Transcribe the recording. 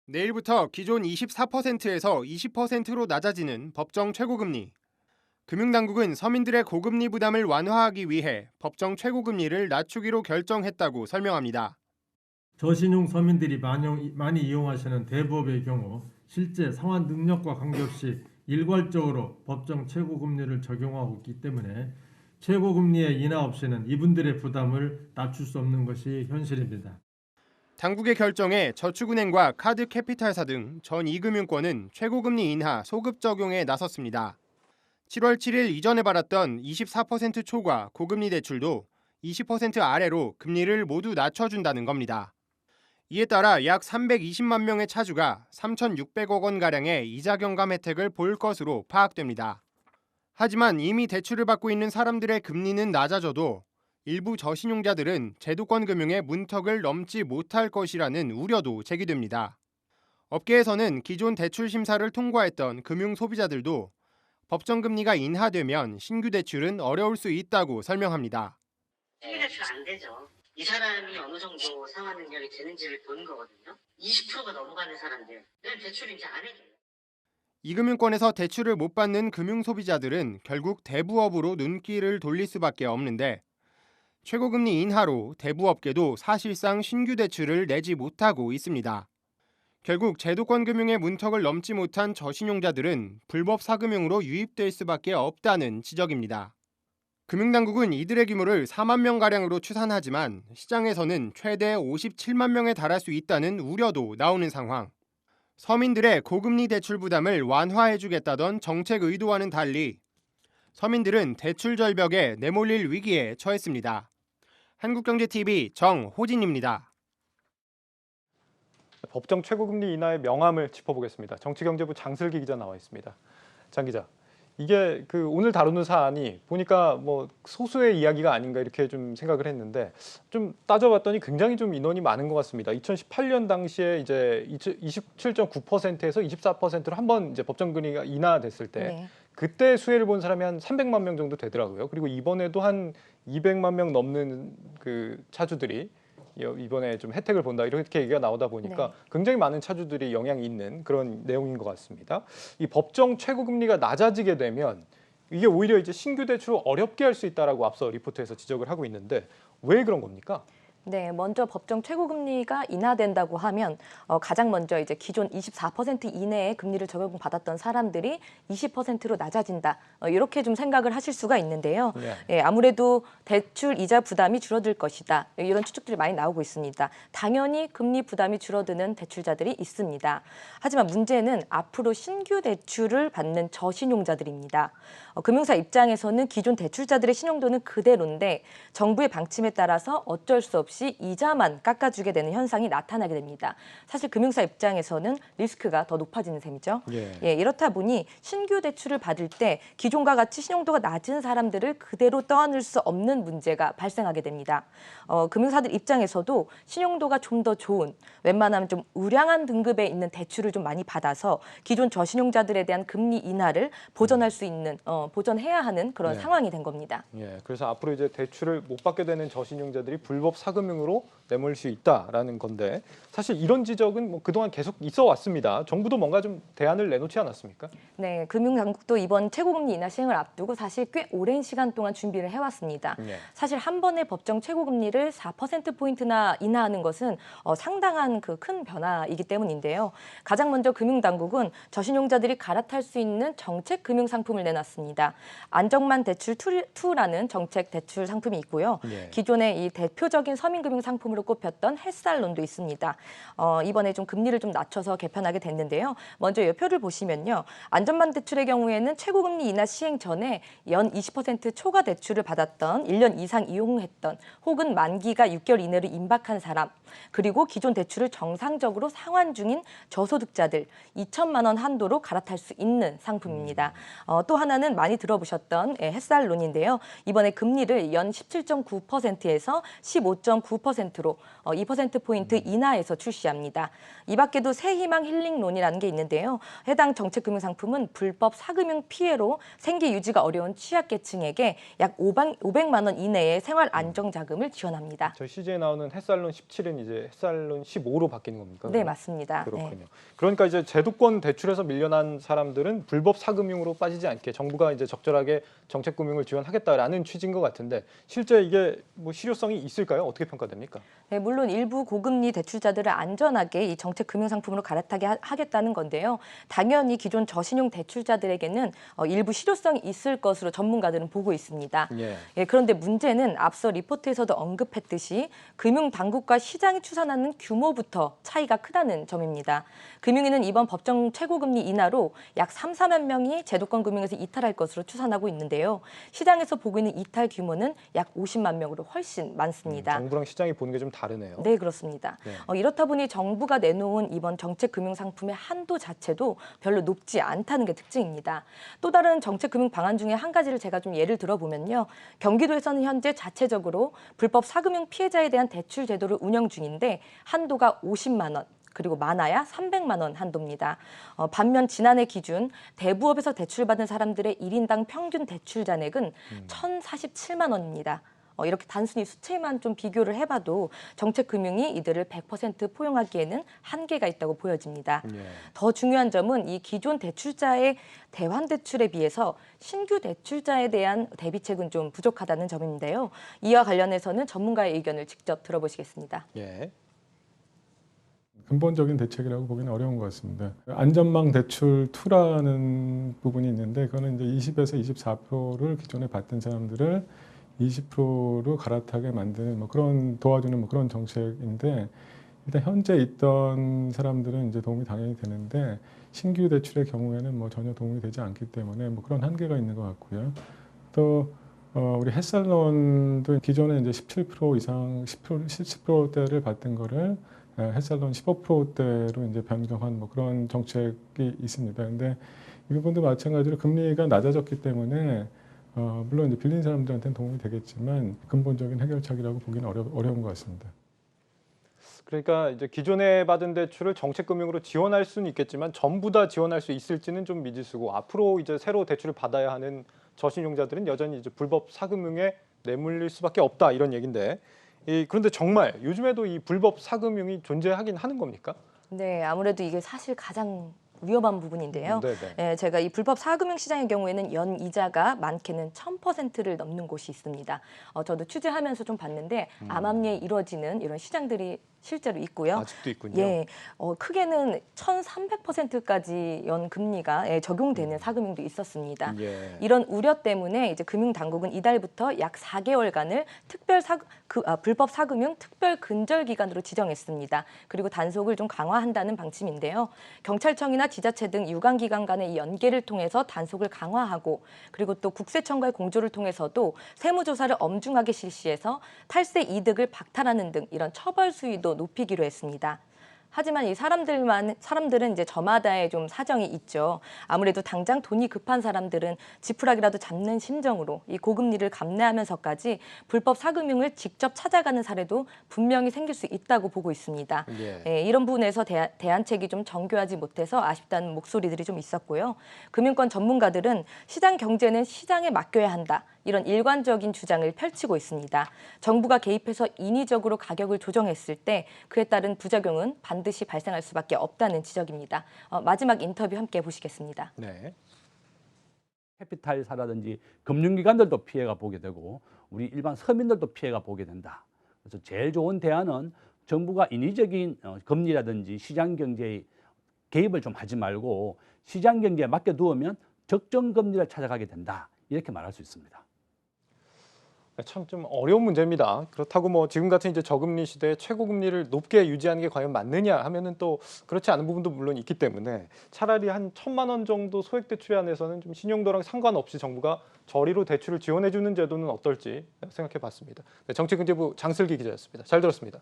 내일부터 기존 24%에서 20%로 낮아지는 법정 최고금리. 금융당국은 서민들의 고금리 부담을 완화하기 위해 법정 최고금리를 낮추기로 결정했다고 설명합니다. 저신용 서민들이 많이 이용하시는 대부업의 경우 실제 상환 능력과 관계없이 일괄적으로 법정 최고금리를 적용하고 있기 때문에 최고금리의 인하 없이는 이분들의 부담을 낮출 수 없는 것이 현실입니다. 당국의 결정에 저축은행과 카드캐피탈사 등 전 2금융권은 최고금리 인하 소급 적용에 나섰습니다. 7월 7일 이전에 받았던 24% 초과 고금리 대출도 20% 아래로 금리를 모두 낮춰준다는 겁니다. 이에 따라 약 320만 명의 차주가 3,600억 원가량의 이자 경감 혜택을 볼 것으로 파악됩니다. 하지만 이미 대출을 받고 있는 사람들의 금리는 낮아져도 일부 저신용자들은 제도권 금융의 문턱을 넘지 못할 것이라는 우려도 제기됩니다. 업계에서는 기존 대출 심사를 통과했던 금융 소비자들도 법정 금리가 인하되면 신규 대출은 어려울 수 있다고 설명합니다. 신규 대출 안 되죠. 이 사람이 어느 정도 상환 능력이 되는지를 보는 거거든요. 20%가 넘어가는 사람들은 대출을 이제 안 해줘요. 이금융권에서 대출을 못 받는 금융 소비자들은 결국 대부업으로 눈길을 돌릴 수밖에 없는데 최고금리 인하로 대부업계도 사실상 신규 대출을 내지 못하고 있습니다. 결국 제도권 금융의 문턱을 넘지 못한 저신용자들은 불법 사금융으로 유입될 수밖에 없다는 지적입니다. 금융당국은 이들의 규모를 4만 명가량으로 추산하지만 시장에서는 최대 57만 명에 달할 수 있다는 우려도 나오는 상황. 서민들의 고금리 대출 부담을 완화해주겠다던 정책 의도와는 달리 서민들은 대출 절벽에 내몰릴 위기에 처했습니다. 한국경제TV 정호진입니다. 법정 최고금리 인하의 명암을 짚어보겠습니다. 정치경제부 장슬기 기자 나와 있습니다. 장 기자, 이게 오늘 다루는 사안이 보니까 뭐 소수의 이야기가 아닌가 이렇게 좀 생각을 했는데 좀 따져봤더니 굉장히 좀 인원이 많은 것 같습니다. 2018년 당시에 이제 27.9%에서 24%로 한번 이제 법정 금리가 인하됐을 때 네. 그때 수혜를 본 사람이 한 300만 명 정도 되더라고요. 그리고 이번에도 한 200만 명 넘는 그 차주들이 이번에 좀 혜택을 본다 이렇게 얘기가 나오다 보니까 네. 굉장히 많은 차주들이 영향이 있는 그런 내용인 것 같습니다. 이 법정 최고금리가 낮아지게 되면 이게 오히려 이제 신규 대출을 어렵게 할 수 있다라고 앞서 리포트에서 지적을 하고 있는데 왜 그런 겁니까? 네, 먼저 법정 최고금리가 인하된다고 하면 가장 먼저 이제 기존 24% 이내의 금리를 적용받았던 사람들이 20%로 낮아진다. 이렇게 좀 생각을 하실 수가 있는데요. 네. 예, 아무래도 대출 이자 부담이 줄어들 것이다. 이런 추측들이 많이 나오고 있습니다. 당연히 금리 부담이 줄어드는 대출자들이 있습니다. 하지만 문제는 앞으로 신규 대출을 받는 저신용자들입니다. 금융사 입장에서는 기존 대출자들의 신용도는 그대로인데 정부의 방침에 따라서 어쩔 수 없이 이자만 깎아주게 되는 현상이 나타나게 됩니다. 사실 금융사 입장에서는 리스크가 더 높아지는 셈이죠. 예, 이렇다 보니 신규 대출을 받을 때 기존과 같이 신용도가 낮은 사람들을 그대로 떠안을 수 없는 문제가 발생하게 됩니다. 금융사들 입장에서도 신용도가 좀 더 좋은 웬만하면 좀 우량한 등급에 있는 대출을 좀 많이 받아서 기존 저신용자들에 대한 금리 인하를 보전할 수 있는 보전해야 하는 그런 네. 상황이 된 겁니다. 예, 그래서 앞으로 이제 대출을 못 받게 되는 저신용자들이 불법 사금융으로 내몰 수 있다라는 건데 사실 이런 지적은 뭐 그동안 계속 있어 왔습니다. 정부도 뭔가 좀 대안을 내놓지 않았습니까? 네, 금융당국도 이번 최고금리 인하 시행을 앞두고 사실 꽤 오랜 시간 동안 준비를 해왔습니다. 예. 사실 한 번에 법정 최고금리를 4%포인트나 인하하는 것은 상당한 그 큰 변화이기 때문인데요. 가장 먼저 금융당국은 저신용자들이 갈아탈 수 있는 정책 금융상품을 내놨습니다. 안정만 대출 2라는 정책 대출 상품이 있고요. 예. 기존에 이 대표적인 서민금융 상품으로 꼽혔던 햇살론도 있습니다. 이번에 좀 금리를 좀 낮춰서 개편하게 됐는데요. 먼저 이 표를 보시면요. 안전만 대출의 경우에는 최고금리 인하 시행 전에 연 20% 초과 대출을 받았던 1년 이상 이용했던 혹은 만기가 6개월 이내로 임박한 사람 그리고 기존 대출을 정상적으로 상환 중인 저소득자들 2천만 원 한도로 갈아탈 수 있는 상품입니다. 또 하나는 많이 들어보셨던 햇살론인데요. 이번에 금리를 연 17.9%에서 15.9%로 기준으로 2%포인트 인하해서 출시합니다. 이 밖에도 새희망 힐링론이라는 게 있는데요. 해당 정책금융상품은 불법 사금융 피해로 생계 유지가 어려운 취약계층에게 약 500만 원 이내의 생활 안정자금을 지원합니다. 저희 CG에 나오는 햇살론 17은 이제 햇살론 15로 바뀌는 겁니까? 네, 맞습니다. 그렇군요. 네. 그러니까 이제 제도권 대출에서 밀려난 사람들은 불법 사금융으로 빠지지 않게 정부가 이제 적절하게 정책금융을 지원하겠다라는 취지인 것 같은데 실제 이게 뭐 실효성이 있을까요? 어떻게 평가됩니까? 네, 물론 일부 고금리 대출자들을 안전하게 이 정책 금융상품으로 갈아타게 하겠다는 건데요. 당연히 기존 저신용 대출자들에게는 일부 실효성이 있을 것으로 전문가들은 보고 있습니다. 예, 그런데 문제는 앞서 리포트에서도 언급했듯이 금융당국과 시장이 추산하는 규모부터 차이가 크다는 점입니다. 금융위는 이번 법정 최고금리 인하로 약 4만 명이 제도권 금융에서 이탈할 것으로 추산하고 있는데요. 시장에서 보고 있는 이탈 규모는 약 50만 명으로 훨씬 많습니다. 정부랑 시장이 보는 게 좀 다르네요. 네, 그렇습니다. 네. 이렇다 보니 정부가 내놓은 이번 정책금융상품의 한도 자체도 별로 높지 않다는 게 특징입니다. 또 다른 정책금융 방안 중에 한 가지를 제가 좀 예를 들어보면요. 경기도에서는 현재 자체적으로 불법 사금융 피해자에 대한 대출 제도를 운영 중인데 한도가 50만 원. 그리고 많아야 300만 원 한도입니다. 반면 지난해 기준 대부업에서 대출받은 사람들의 1인당 평균 대출 잔액은 1,047만 원입니다. 이렇게 단순히 수치만 좀 비교를 해봐도 정책금융이 이들을 100% 포용하기에는 한계가 있다고 보여집니다. 더 중요한 점은 이 기존 대출자의 대환대출에 비해서 신규 대출자에 대한 대비책은 좀 부족하다는 점인데요. 이와 관련해서는 전문가의 의견을 직접 들어보시겠습니다. 예. 근본적인 대책이라고 보기는 어려운 것 같습니다. 안전망 대출 2라는 부분이 있는데 그거는 이제 20에서 24%를 기존에 받던 사람들을 20%로 갈아타게 만드는 뭐 그런 도와주는 뭐 그런 정책인데 일단 현재 있던 사람들은 이제 도움이 당연히 되는데 신규 대출의 경우에는 뭐 전혀 도움이 되지 않기 때문에 뭐 그런 한계가 있는 것 같고요. 또 우리 햇살론도 기존에 이제 17% 이상 10%대를 받던 거를 햇살론 15%대로 이제 변경한 뭐 그런 정책이 있습니다. 근데 이 부분도 마찬가지로 금리가 낮아졌기 때문에 물론 이제 빌린 사람들한테는 도움이 되겠지만 근본적인 해결책이라고 보기는 어려운 것 같습니다. 그러니까 이제 기존에 받은 대출을 정책금융으로 지원할 수는 있겠지만 전부 다 지원할 수 있을지는 좀 미지수고 앞으로 이제 새로 대출을 받아야 하는 저신용자들은 여전히 이제 불법 사금융에 내몰릴 수밖에 없다 이런 얘기인데 그런데 정말 요즘에도 이 불법 사금융이 존재하긴 하는 겁니까? 네, 아무래도 이게 사실 가장 위험한 부분인데요. 네네. 예, 제가 이 불법 사금융 시장의 경우에는 연 이자가 많게는 1000%를 넘는 곳이 있습니다. 저도 취재하면서 좀 봤는데 암암리에 이루어지는 이런 시장들이 실제로 있고요. 아직도 있군요. 예, 크게는 1300%까지 연 금리가 적용되는 사금융도 있었습니다. 예. 이런 우려 때문에 이제 금융당국은 이달부터 약 4개월간을 불법 사금융 특별 근절 기간으로 지정했습니다. 그리고 단속을 좀 강화한다는 방침인데요. 경찰청이나 지자체 등 유관기관 간의 이 연계를 통해서 단속을 강화하고 그리고 또 국세청과의 공조를 통해서도 세무조사를 엄중하게 실시해서 탈세 이득을 박탈하는 등 이런 처벌 수위도 높이기로 했습니다. 하지만 이 사람들은 이제 저마다의 좀 사정이 있죠. 아무래도 당장 돈이 급한 사람들은 지푸라기라도 잡는 심정으로 이 고금리를 감내하면서까지 불법 사금융을 직접 찾아가는 사례도 분명히 생길 수 있다고 보고 있습니다. 예, 이런 부분에서 대안책이 좀 정교하지 못해서 아쉽다는 목소리들이 좀 있었고요. 금융권 전문가들은 시장 경제는 시장에 맡겨야 한다. 이런 일관적인 주장을 펼치고 있습니다. 정부가 개입해서 인위적으로 가격을 조정했을 때 그에 따른 부작용은 반드시 발생할 수밖에 없다는 지적입니다. 마지막 인터뷰 함께 보시겠습니다. 네. 캐피탈사라든지 금융기관들도 피해가 보게 되고 우리 일반 서민들도 피해가 보게 된다. 그래서 제일 좋은 대안은 정부가 인위적인 금리라든지 시장 경제에 개입을 좀 하지 말고 시장 경제에 맡겨두면 적정 금리를 찾아가게 된다. 이렇게 말할 수 있습니다. 참 좀 어려운 문제입니다. 그렇다고 뭐 지금 같은 이제 저금리 시대에 최고금리를 높게 유지하는 게 과연 맞느냐 하면은 또 그렇지 않은 부분도 물론 있기 때문에 차라리 한 1,000만 원 정도 소액 대출에 한해서는 좀 신용도랑 상관없이 정부가 저리로 대출을 지원해 주는 제도는 어떨지 생각해 봤습니다. 네, 정치경제부 장슬기 기자였습니다. 잘 들었습니다.